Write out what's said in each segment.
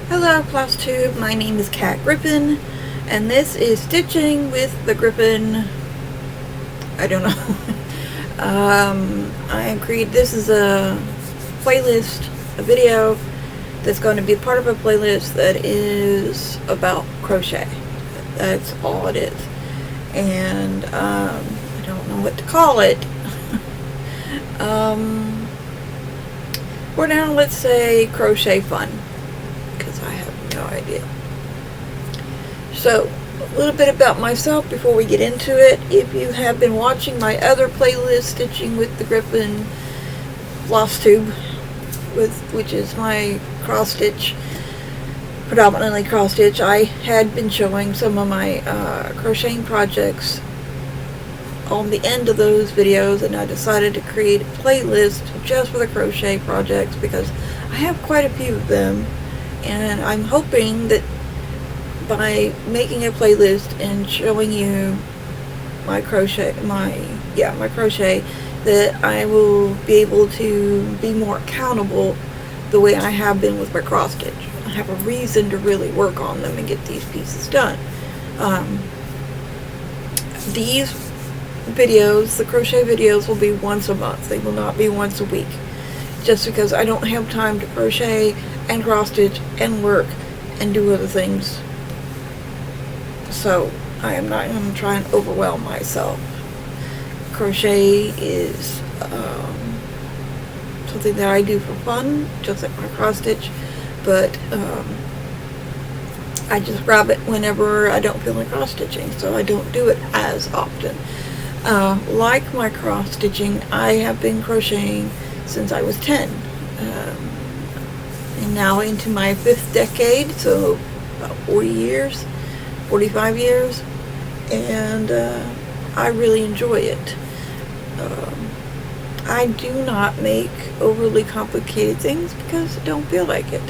Hello Class Tube, my name is Griffin, and this is Stitching with the Griffin. I don't know. This is a playlist, a video that's going to be part of a playlist that is about crochet. That's all it is. And I don't know what to call it. For now, let's say crochet fun, because I have no idea. So, a little bit about myself before we get into it. If you have been watching my other playlist, Stitching with the Griffin floss tube, which is my cross stitch, predominantly cross stitch, I had been showing some of my crocheting projects on the end of those videos, and I decided to create a playlist just for the crochet projects because I have quite a few of them, and I'm hoping that by making a playlist and showing you my crochet, that I will be able to be more accountable the way I have been with my cross stitch. I have a reason to really work on them and get these pieces done. These videos, the crochet videos, will be once a month. They will not be once a week, just because I don't have time to crochet and cross stitch and work and do other things. So I am not going to try and overwhelm myself. Crochet is something that I do for fun, just like my cross stitch, but I just grab it whenever I don't feel like cross stitching, so I don't do it as often. Like my cross stitching, I have been crocheting since I was 10, and now into my 5th decade, so about 40 years, 45 years, and I really enjoy it. I do not make overly complicated things because I don't feel like it.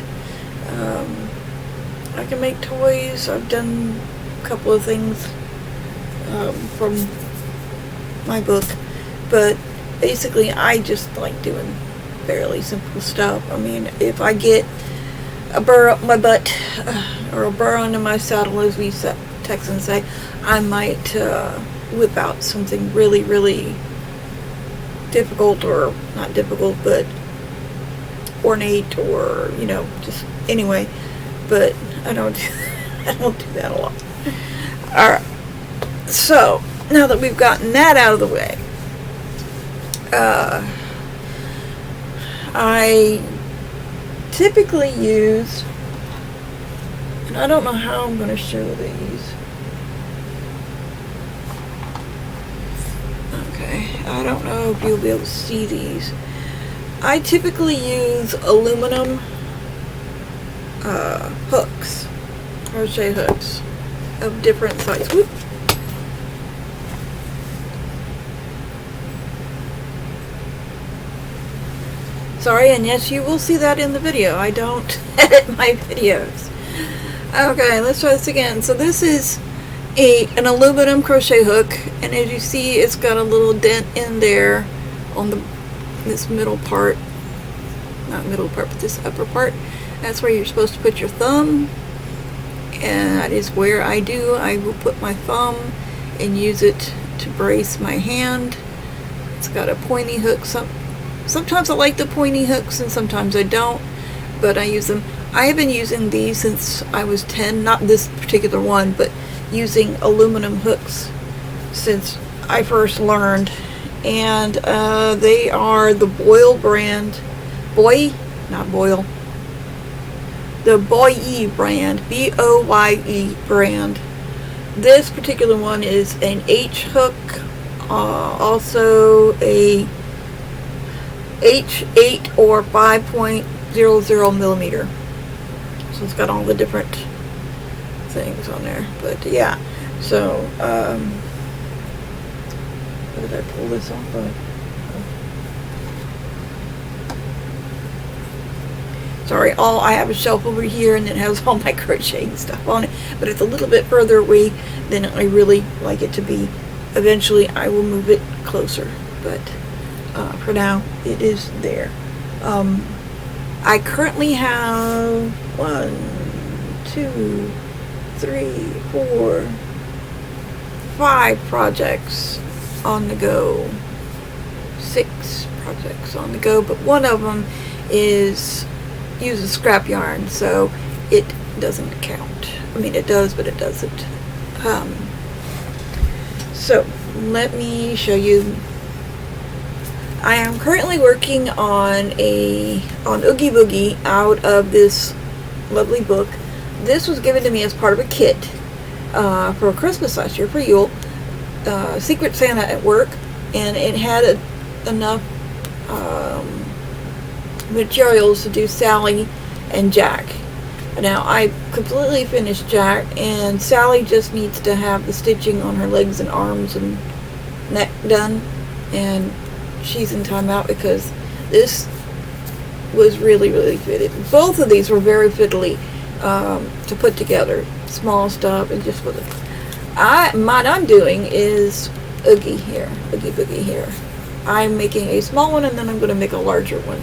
I can make toys. I've done a couple of things from my book, but basically I just like doing fairly simple stuff. I mean, if I get a burr up my butt, or a burr under my saddle, as we Texans say, I might whip out something really, really difficult, or not difficult, but ornate, or, you know, just anyway. But I don't do that a lot. Alright, so now that we've gotten that out of the way, I typically use, and I don't know how I'm going to show these. Okay, I don't know if you'll be able to see these. I typically use aluminum hooks, crochet hooks of different sizes. Whoop. Sorry, and yes, you will see that in the video. I don't edit my videos. Okay, let's try this again. So this is an aluminum crochet hook, and as you see, it's got a little dent in there on this middle part. Not middle part, but this upper part. That's where you're supposed to put your thumb, and that is where I do. I will put my thumb and use it to brace my hand. It's got a pointy hook. Sometimes I like the pointy hooks and sometimes I don't, but I use them. I have been using these since I was 10, not this particular one, but using aluminum hooks since I first learned. And they are the Boye brand. Boye? Not Boyle. The Boye brand. B-O-Y-E brand. This particular one is an H hook, also a H8 or 5.00 millimeter. So it's got all the different things on there. But yeah, so where did I pull this off of? Sorry, I have a shelf over here, and it has all my crocheting stuff on it, but it's a little bit further away than I really like it to be. Eventually I will move it closer, but for now it is there. I currently have 1, 2, 3, 4, 5 projects on the go. 6 projects on the go, but one of them uses scrap yarn, so it doesn't count. I mean, it does, but it doesn't. So let me show you. I am currently working on Oogie Boogie out of this lovely book. This was given to me as part of a kit for Christmas last year, for Yule. Secret Santa at work, and it had enough materials to do Sally and Jack. Now I completely finished Jack, and Sally just needs to have the stitching on her legs and arms and neck done, and she's in timeout because this was really fitted. Both of these were very fiddly to put together, small stuff, and just with it. What I'm doing is Oogie Boogie here. I'm making a small one, and then I'm going to make a larger one.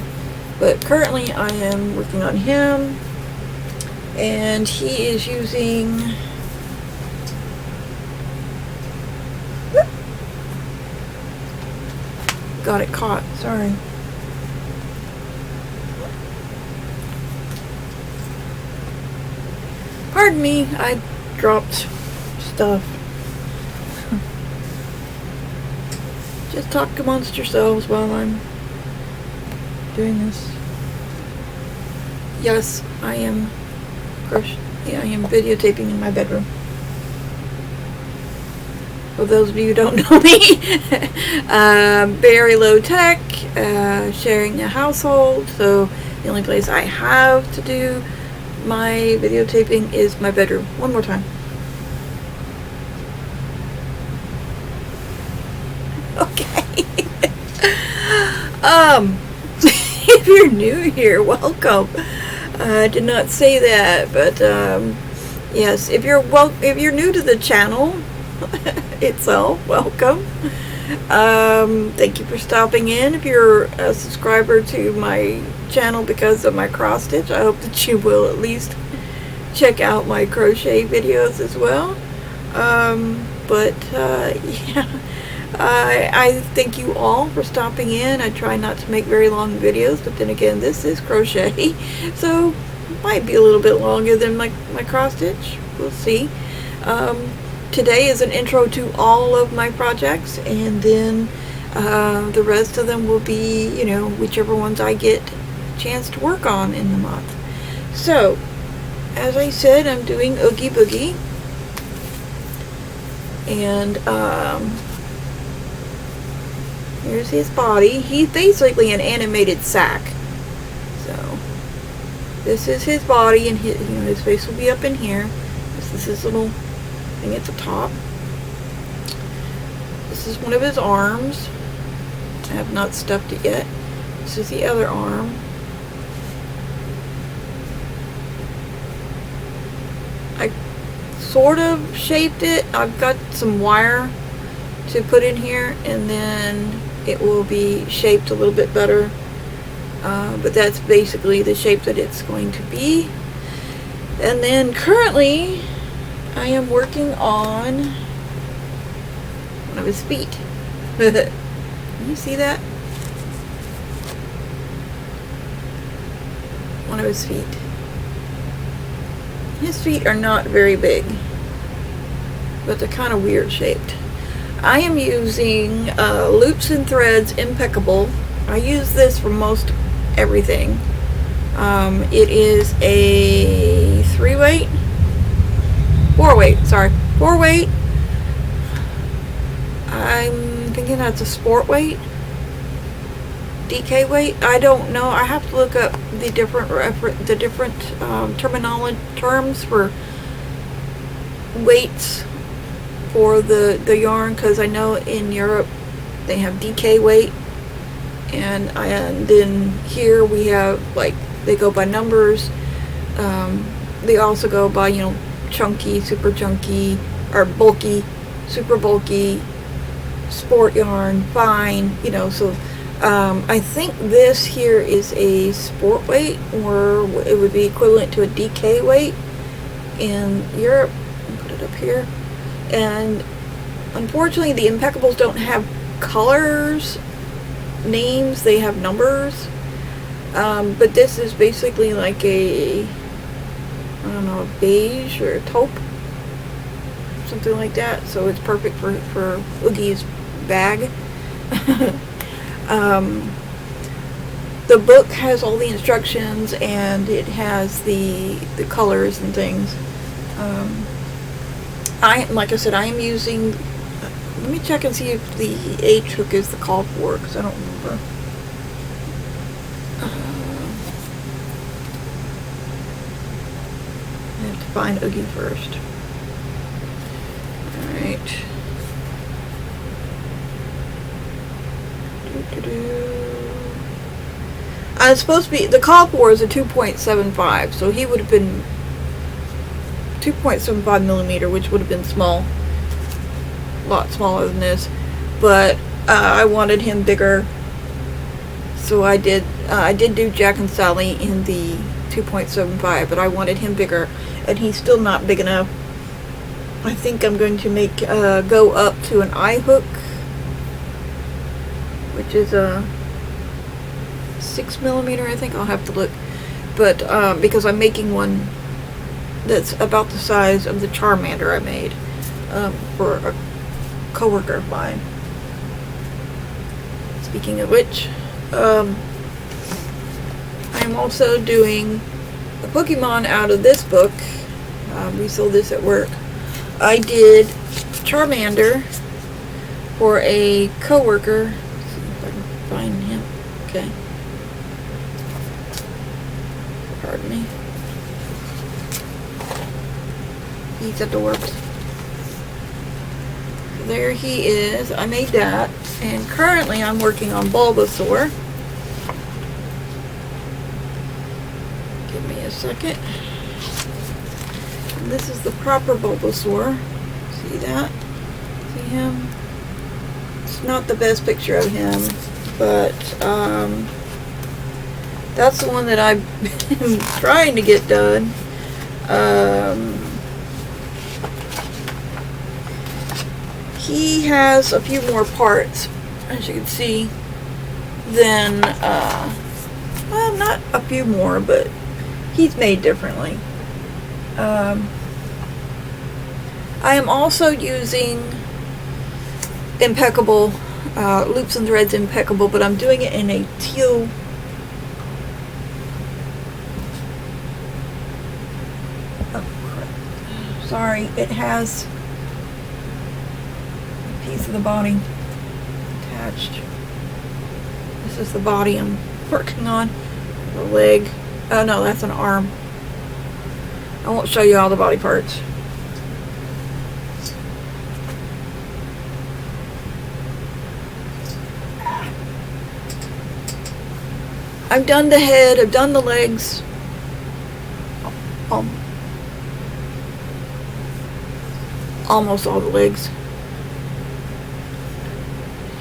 But currently I am working on him, and he is using got it caught, sorry. Pardon me, I dropped stuff. Just talk amongst yourselves while I'm doing this. Yes, I am videotaping in my bedroom. For those of you who don't know me, very low tech, sharing a household, so the only place I have to do my videotaping is my bedroom. One more time. Okay. If you're new here, welcome. I did not say that, but yes, if you're new to the channel itself, welcome. Thank you for stopping in. If you're a subscriber to my channel because of my cross stitch, I hope that you will at least check out my crochet videos as well. Yeah, I thank you all for stopping in. I try not to make very long videos, but then again, this is crochet, so it might be a little bit longer than my cross stitch. We'll see. Today is an intro to all of my projects, and then the rest of them will be, whichever ones I get a chance to work on in the month. So, as I said, I'm doing Oogie Boogie, and here's his body. He's basically an animated sack. So, this is his body, and his face will be up in here. This is his little thing at the top. This is one of his arms. I have not stuffed it yet. This is the other arm. I sort of shaped it. I've got some wire to put in here, and then it will be shaped a little bit better. But that's basically the shape that it's going to be. And then currently I am working on one of his feet. Can you see that? One of his feet. His feet are not very big, but they're kind of weird shaped. I am using Loops and Threads Impeccable. I use this for most everything. It is a 4-weight. 4-weight. I'm thinking that's a sport weight. DK weight. I don't know. I have to look up the different terms for weights for the yarn, because I know in Europe they have DK weight, and then here we have, like, they go by numbers. They also go by, chunky, super chunky, or bulky, super bulky, sport yarn, fine, so I think this here is a sport weight, or it would be equivalent to a DK weight. in Europe. Put it up here. And unfortunately, the Impeccables don't have colors, names, they have numbers. But this is basically like a, I don't know, a beige or a taupe, something like that. So it's perfect for Oogie's bag. The book has all the instructions, and it has the colors and things. Like I said, I am using, let me check and see if the H hook is the call for, because I don't remember. I have to find Oogie first. Alright. It's supposed to be, the call for is a 2.75, so he would have been 2.75 millimeter, which would have been small, a lot smaller than this, but I wanted him bigger, so I did do Jack and Sally in the 2.75, but I wanted him bigger, and he's still not big enough. I think I'm going to make go up to an eye hook, which is a 6 millimeter, I think. I'll have to look, but because I'm making one that's about the size of the Charmander I made for a coworker of mine. Speaking of which, I'm also doing a Pokemon out of this book. We sold this at work. I did Charmander for a coworker. Let's see if I can find him. Okay. Pardon me. He's at the works. There he is. I made that, and currently I'm working on Bulbasaur. Give me a second. And this is the proper Bulbasaur. See that? See him? It's not the best picture of him, but that's the one that I've been trying to get done. He has a few more parts, as you can see, than, well, not a few more, but he's made differently. I am also using Impeccable, Loops and Threads Impeccable, but I'm doing it in a teal. Oh, crap. Sorry, it has piece of the body attached. This is the body I'm working on. The leg. Oh no, that's an arm. I won't show you all the body parts. I've done the head, I've done the legs. Almost all the legs.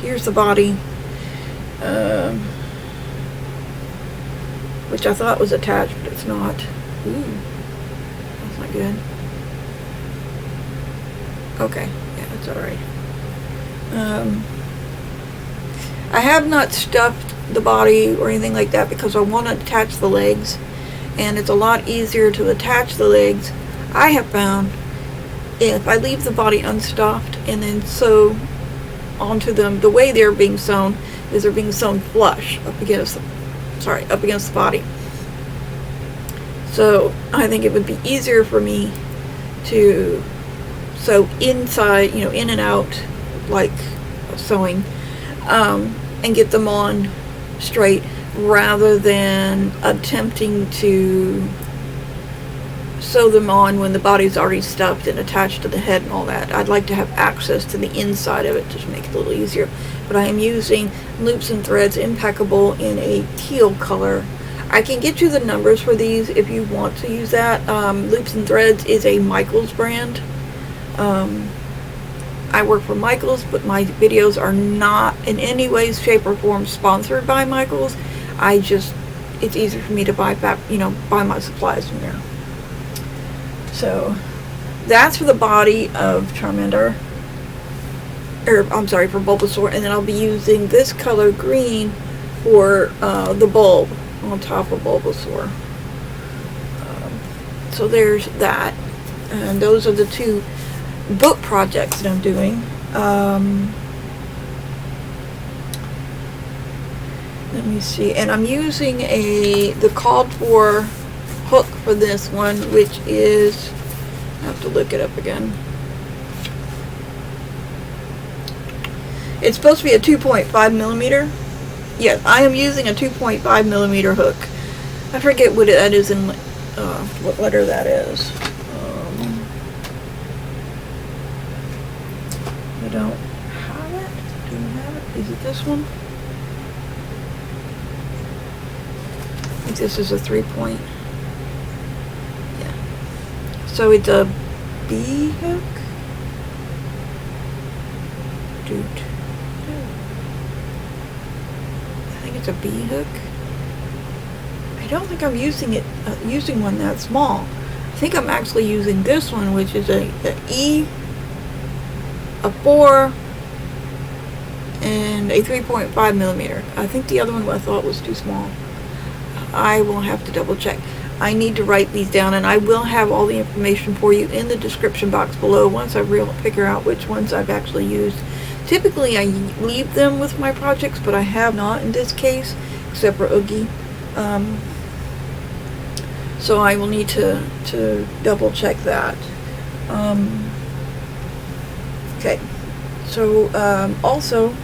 Here's the body, which I thought was attached, but it's not. Ooh, that's not good. Okay, yeah, that's alright. I have not stuffed the body or anything like that because I want to attach the legs, and it's a lot easier to attach the legs, I have found, if I leave the body unstuffed and then sew onto them. The way they're being sewn is they're being sewn flush up against the body. So I think it would be easier for me to sew inside, in and out, like sewing, and get them on straight, rather than attempting to sew them on when the body's already stuffed and attached to the head and all that. I'd like to have access to the inside of it to make it a little easier. But I am using Loops and Threads Impeccable in a teal color. I can get you the numbers for these if you want to use that. Loops and Threads is a Michaels brand. I work for Michaels, but my videos are not in any way, shape, or form sponsored by Michaels. It's easier for me to buy my supplies from there. So that's for the body of Charmander, or I'm sorry, for Bulbasaur, and then I'll be using this color green for the bulb on top of Bulbasaur. So there's that, and those are the two book projects that I'm doing. Let me see, and I'm using the called for hook for this one, which is, I have to look it up again. It's supposed to be a 2.5 millimeter. Yeah, I am using a 2.5 millimeter hook. I forget what that is in, what letter that is. I don't have it. Do you have it? Is it this one? I think this is a 3-point. Yeah. So it's a B hook. Dude. I think it's a B hook. I don't think I'm using one that small. I think I'm actually using this one, which is a E, a 4, and a 3.5 millimeter. I think the other one I thought was too small. I will have to double check. I need to write these down, and I will have all the information for you in the description box below once I figure out which ones I've actually used. Typically I leave them with my projects, but I have not in this case, except for Oogie. So I will need to double check that. Okay, so also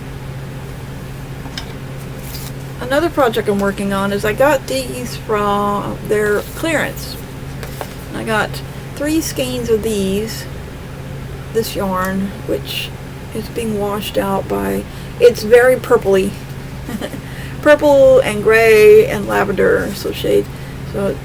another project I'm working on is I got these from their clearance. I got 3 skeins of this yarn, which is being washed out by, it's very purpley. Purple and gray and lavender, so shade. So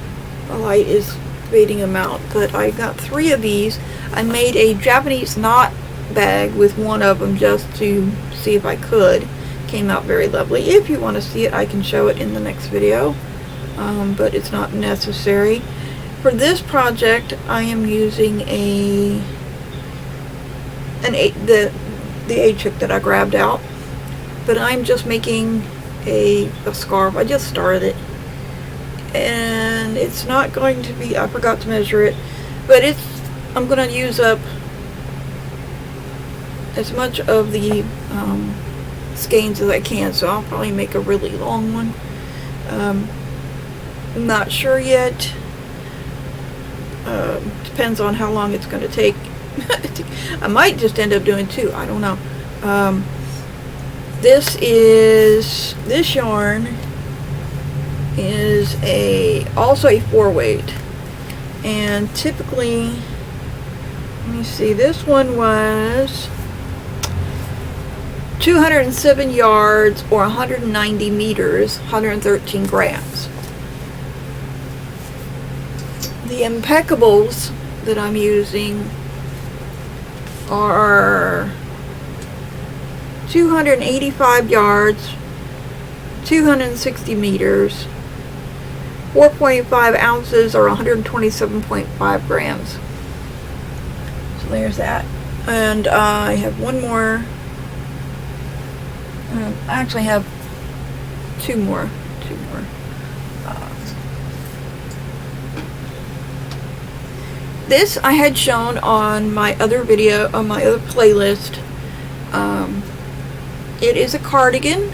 the light is fading them out. But I got 3 of these. I made a Japanese knot bag with one of them just to see if I could. Came out very lovely. If you want to see it, I can show it in the next video, but it's not necessary. For this project, I am using the H hook that I grabbed out, but I'm just making a scarf. I just started it, and it's not going to be, I forgot to measure it, but I'm going to use up as much of the skeins as I can, so I'll probably make a really long one. I'm not sure yet. Depends on how long it's going to take. I might just end up doing 2. I don't know. This yarn is also a 4-weight, and typically, let me see, this one was 207 yards or 190 meters, 113 grams. The Impeccables that I'm using are 285 yards, 260 meters, 4.5 ounces or 127.5 grams. So there's that. And I have one more. I actually have two more. This I had shown on my other video, on my other playlist. It is a cardigan.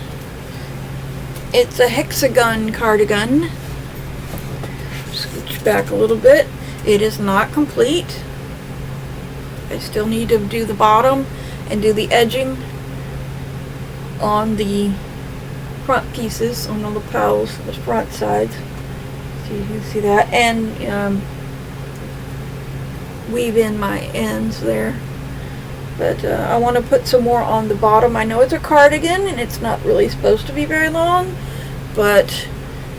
It's a hexagon cardigan. Scooch back a little bit. It is not complete. I still need to do the bottom and do the edging on the front pieces, on the lapels, the front sides. So you can see that, and weave in my ends there. But I want to put some more on the bottom. I know it's a cardigan and it's not really supposed to be very long, but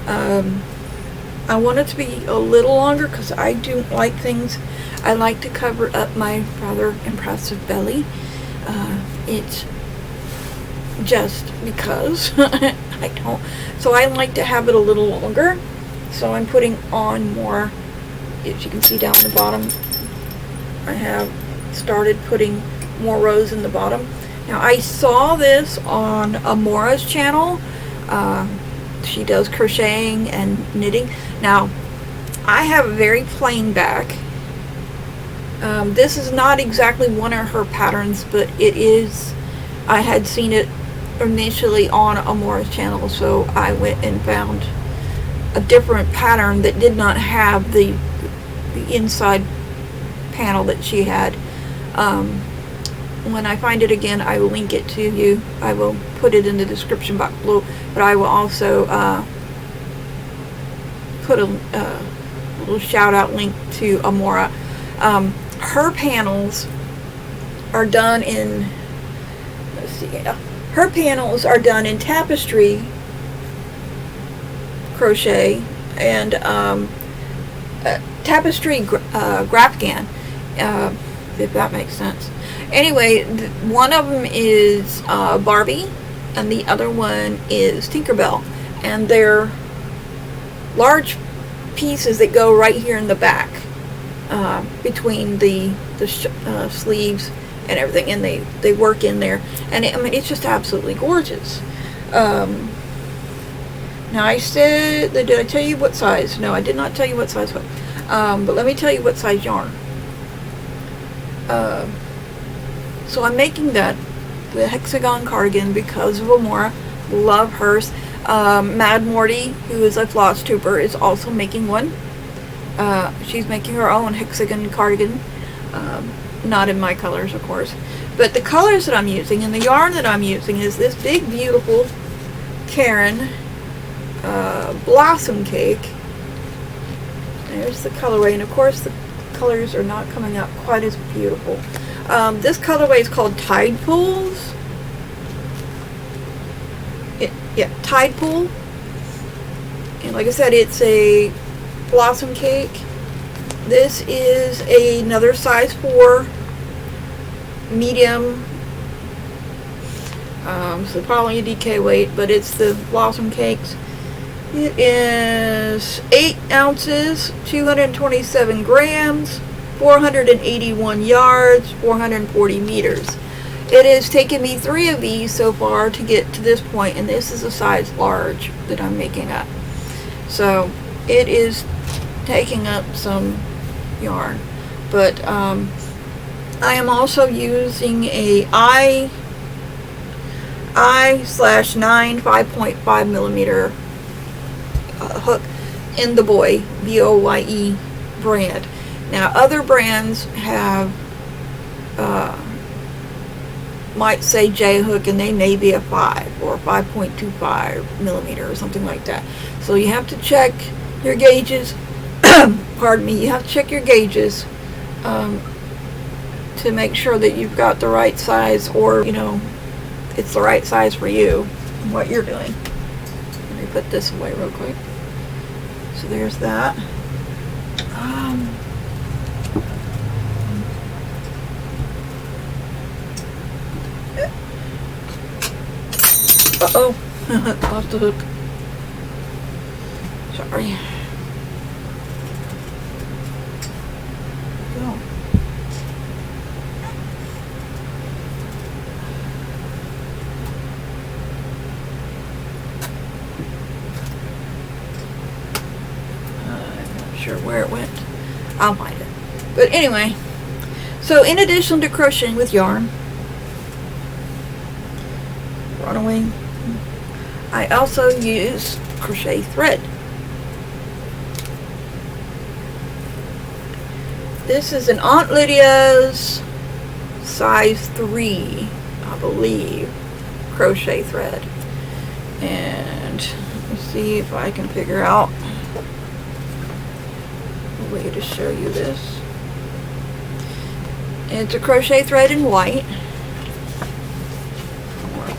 I want it to be a little longer because I do like things. I like to cover up my rather impressive belly. It's just because I don't. So I like to have it a little longer. So I'm putting on more as you can see down the bottom, I have started putting more rows in the bottom. Now I saw this on Amora's channel. She does crocheting and knitting. Now I have a very plain back. This is not exactly one of her patterns, but it is. I had seen it initially on Amora's channel, so I went and found a different pattern that did not have the inside panel that she had. When I find it again, I will link it to you. I will put it in the description box below, but I will also put a little shout out link to Amora. Her panels are done in, let's see, her panels are done in tapestry crochet and tapestry grafgan, if that makes sense. Anyway, one of them is Barbie and the other one is Tinkerbell, and they're large pieces that go right here in the back, between the sleeves and everything, and they work in there, and I mean, it's just absolutely gorgeous. Now I said, did I tell you what size? No, I did not tell you what size, but let me tell you what size yarn. So I'm making the hexagon cardigan because of Amora. Love hers. Mad Morty, who is a floss trooper, is also making one. She's making her own hexagon cardigan. Not in my colors, of course. But the colors that I'm using and the yarn that I'm using is this big, beautiful Caron Blossom Cake. There's the colorway, and of course the colors are not coming out quite as beautiful. This colorway is called Tide Pools. Yeah, Tide Pool. And like I said, it's a blossom cake. This is another size 4 medium. So probably a DK weight, but it's the blossom cakes. It is 8 ounces, 227 grams, 481 yards, 440 meters. It has taken me 3 of these so far to get to this point, and this is a size large that I'm making up. So it is taking up some yarn. But I am also using a I/9 5.5 millimeter hook in the Boye, Boye brand. Now other brands have might say J hook, and they may be a 5 or 5.25 millimeter or something like that. So you have to check your gauges. Pardon me. You have to check your gauges to make sure that you've got the right size, or you know, it's the right size for you and what you're doing. Let me put this away real quick. So there's that. Uh-oh. Off the hook. Sorry. Go. I'm not sure where it went. I'll find it. But anyway, so in addition to crocheting with yarn, runaway, I also use crochet thread. This is an Aunt Lydia's size 3, I believe, crochet thread. And let me see if I can figure out a way to show you this. It's a crochet thread in white, or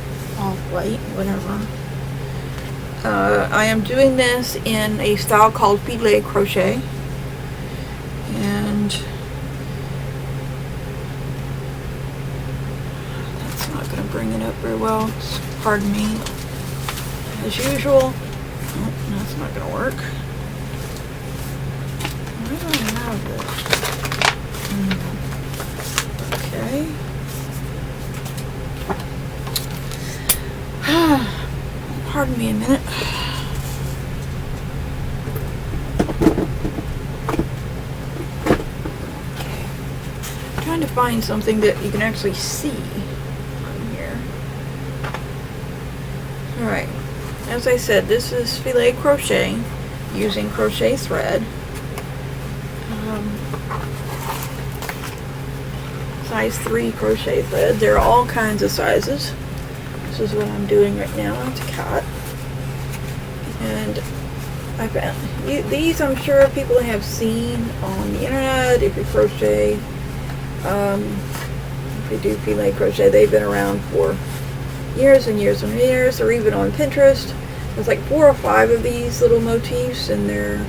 off-white, whatever. I am doing this in a style called Filet Crochet, and that's not going to bring it up very well, pardon me, as usual. Oh, that's not going to work. Alright. do I have this? Okay. Pardon me a minute. Okay. I'm trying to find something that you can actually see on here. Alright. As I said, this is filet crochet using crochet thread. Size 3 crochet thread. There are all kinds of sizes. This is what I'm doing right now. It's a cat. And I found these, I'm sure people have seen on the internet. If you crochet, if you do filet crochet, they've been around for years and years and years, or even on Pinterest. There's like 4 or 5 of these little motifs, and they're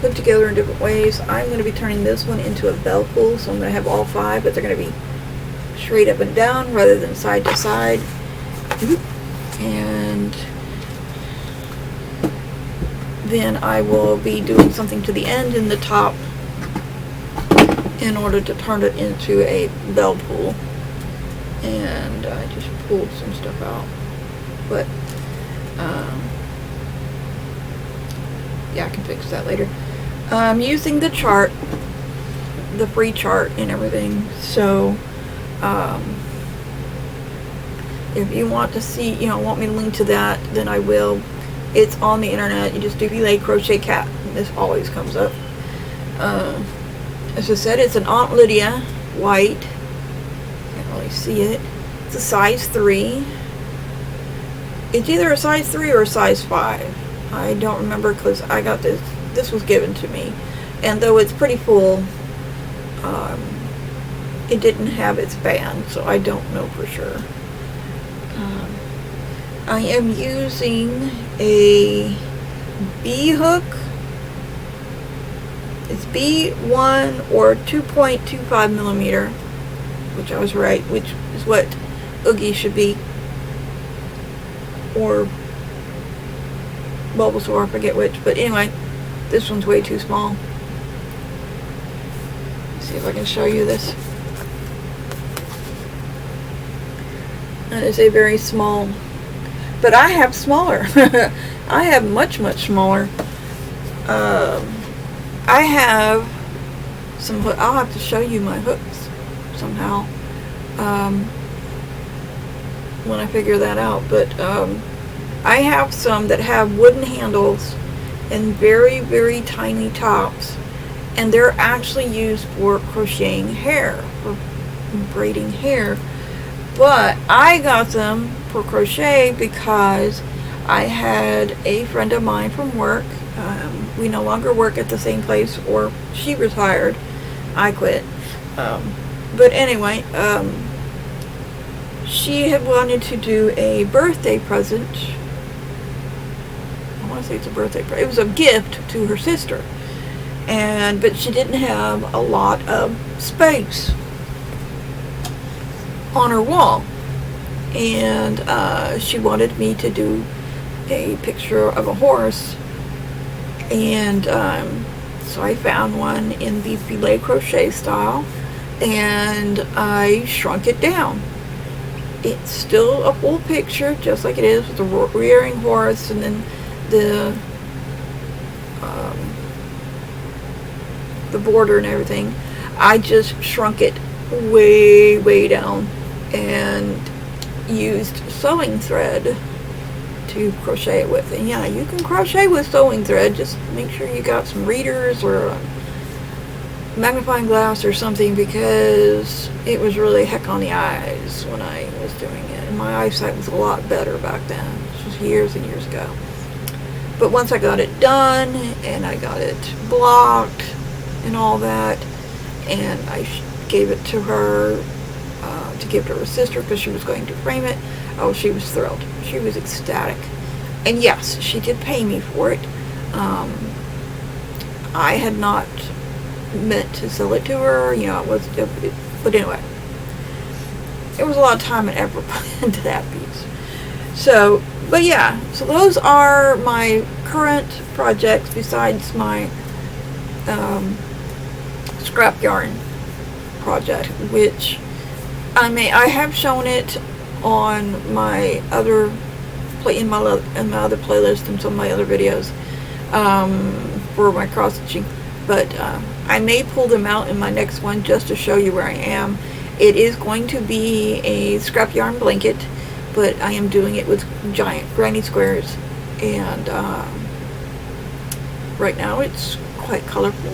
put together in different ways. I'm going to be turning this one into a bell pull, so I'm going to have all 5, but they're going to be straight up and down rather than side to side. And then I will be doing something to the end and the top in order to turn it into a bell pull. And I just pulled some stuff out, but yeah, I can fix that later. I'm using the chart, the free chart and everything, so if you want to see, want me to link to that, then I will. It's on the internet. You just do Filet Crochet Cat, and this always comes up. As I said, it's an Aunt Lydia white. Can't really see it. It's a size 3. It's either a size 3 or a size 5. I don't remember because I got this. This was given to me, and though it's pretty full, it didn't have its band, so I don't know for sure. I am using a B hook. It's B1 or 2.25 millimeter, which I was right, which is what Oogie should be, or Bulbasaur, I forget which, but anyway, this one's way too small. Let's see if I can show you this. That is a very small, but I have smaller. I have much, much smaller. I have some, I'll have to show you my hooks somehow when I figure that out, but I have some that have wooden handles and very, very tiny tops, and they're actually used for crocheting hair, for braiding hair. But I got them for crochet because I had a friend of mine from work. We no longer work at the same place, or she retired. I quit. But anyway, she had wanted to do a birthday present. I want to say it's a birthday present. It was a gift to her sister. But she didn't have a lot of space on her wall, and she wanted me to do a picture of a horse, and so I found one in the filet crochet style, and I shrunk it down. It's still a full picture, just like it is with the rearing horse, and then the border and everything. I just shrunk it way, way down and used sewing thread to crochet it with. And yeah, you can crochet with sewing thread, just make sure you got some readers or a magnifying glass or something, because it was really heck on the eyes when I was doing it, and my eyesight was a lot better back then. This was years and years ago. But once I got it done and I got it blocked and all that, and I gave it to her to give to her sister because she was going to frame it. Oh, she was thrilled. She was ecstatic. And yes, she did pay me for it. I had not meant to sell it to her, but anyway, it was a lot of time and effort put into that piece. So, but yeah, so those are my current projects besides my scrap yarn project, which I have shown it on my other in my other playlist and some of my other videos for my cross stitching, but I may pull them out in my next one just to show you where I am. It is going to be a scrap yarn blanket, but I am doing it with giant granny squares, and right now it's quite colorful,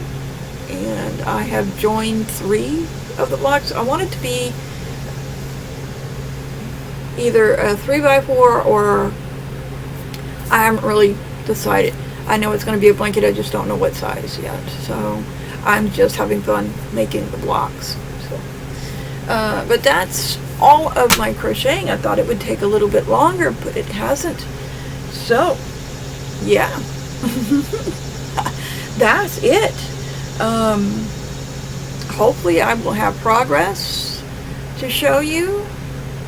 and I have joined 3 of the blocks. I want it to be either a 3x4 or I haven't really decided. I know it's going to be a blanket, I just don't know what size yet, so I'm just having fun making the blocks. So, but that's all of my crocheting. I thought it would take a little bit longer, but it hasn't. So yeah. That's it. Hopefully I will have progress to show you,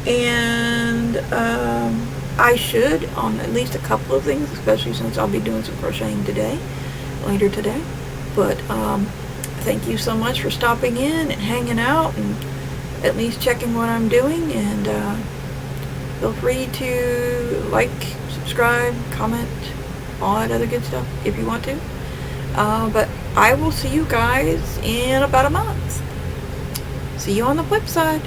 and I should on at least a couple of things, especially since I'll be doing some crocheting later today. But thank you so much for stopping in and hanging out and at least checking what I'm doing, and feel free to like, subscribe, comment, all that other good stuff if you want to. But I will see you guys in about a month. See you on the flip side.